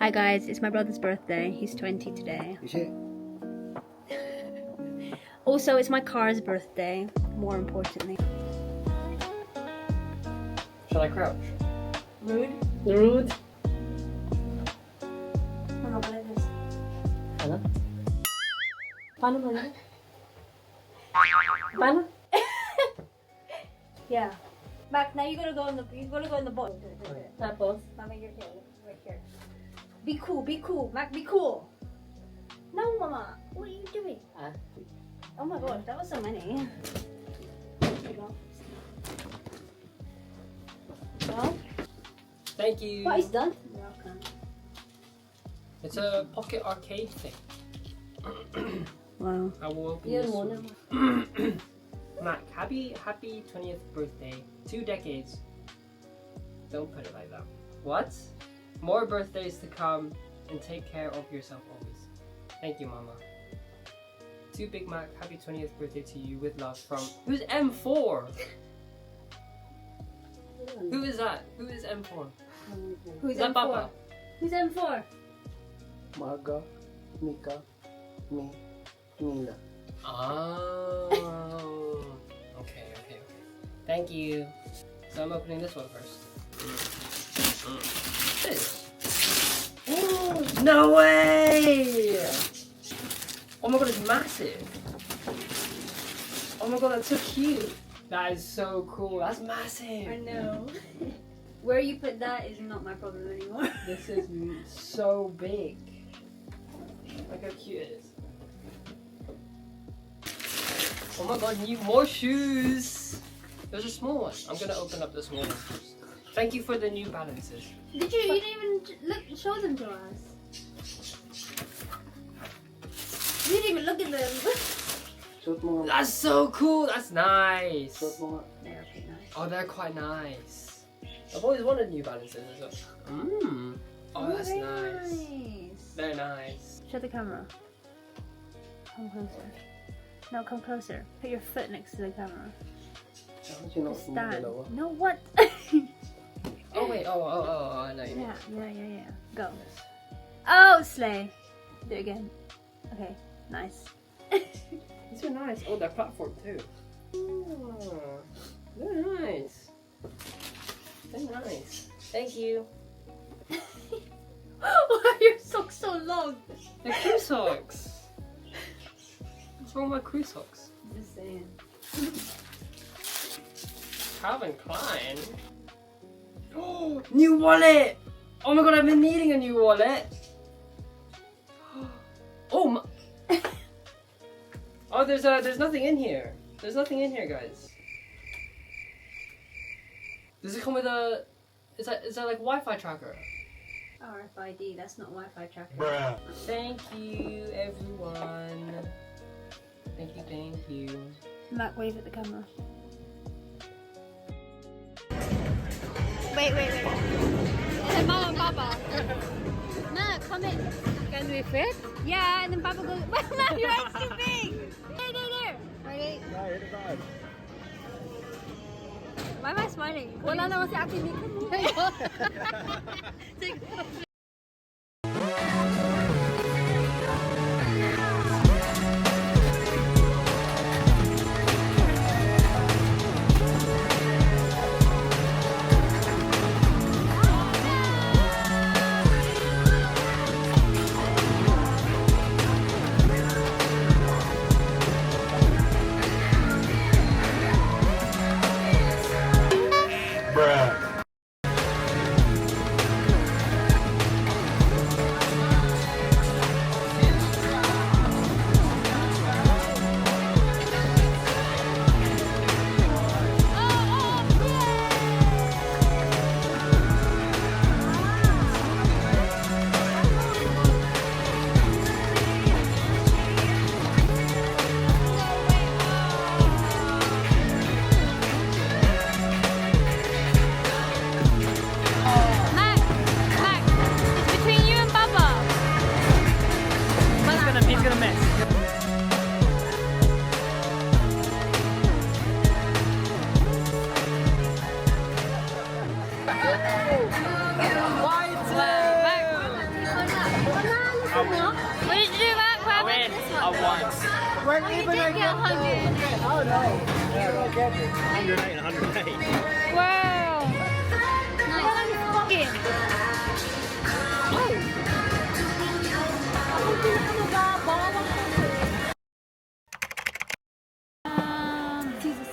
Hi guys, it's my brother's birthday. He's 20 today. Is it? Also, it's my car's birthday, more importantly. Shall I crouch? Rude? Rude. Ano ba this? Ano? Paano ba yun? Paano? Yeah. Mac, now you're gonna go in the boat. Tapos? Mama, you're here. Right here. Be cool, be cool. Mac, be cool. No, Mama. What are you doing? Ah. Oh my gosh, that was so many. There you go. Well, Thank you. what is done? You're welcome. It's a pocket arcade thing. Wow. I will open Yun this muna. one. Mac, happy 20th birthday. 2 decades. Don't put it like that. What? More birthdays to come and take care of yourself always. Thank you, Mama. To Big Mac, happy 20th birthday to you with love from... Who's M4? Who is that? Who is M4? Who's Is that M4? Papa? Who's M4? Marga, Mika, me, Nina. Oh. Okay. Thank you. So I'm opening this one first. This. Oh, no way! Oh my god, it's massive. Oh my god, that's so cute. That is so cool. That's massive. I know. Where you put that is not my problem anymore. This is so big. Look how cute it is. Oh my god, more shoes! Those are small ones. I'm gonna open up the small ones first. Thank you for the New Balances. Did you? You didn't even show them to us. You didn't even look at them. Suot mo nga. That's so cool! That's nice! Suot mo nga. They're okay, nice. Oh, they're quite nice. I've always wanted New Balances as well. Mmm. Oh, that's very nice. They're nice. Shut the camera. Come closer. No, come closer. Put your foot next to the camera. Sinuot mo Stand. dalawa. No, what? Oh wait, oh, I know you mean. Yeah. Go. Oh, slay. Do it again. Okay, nice. These are nice. Oh, they're platform too. Oh, they're nice. They're nice. Thank you. Why are your socks so long? They're crew socks. What's wrong with my crew socks? Just saying. Calvin Klein. Oh, new wallet! Oh my god, I've been needing a new wallet. Oh my. Oh, there's nothing in here. There's nothing in here, guys. Does it come with a? Is that like Wi-Fi tracker? RFID. That's not Wi-Fi tracker. Bruh. Thank you, everyone. Thank you. Mac, wave at the camera. Wait. Is it Mama and Papa? No, come in. Can we fit? Yeah, and then Papa goes. Mom, your head's too big. There. Ready? Why am I smiling? Wala naman si Ate Mika mo. We're even did get 100. Oh no. Yeah, we'll get it. 108 and 108. Wow. Nice. Game. Jesus,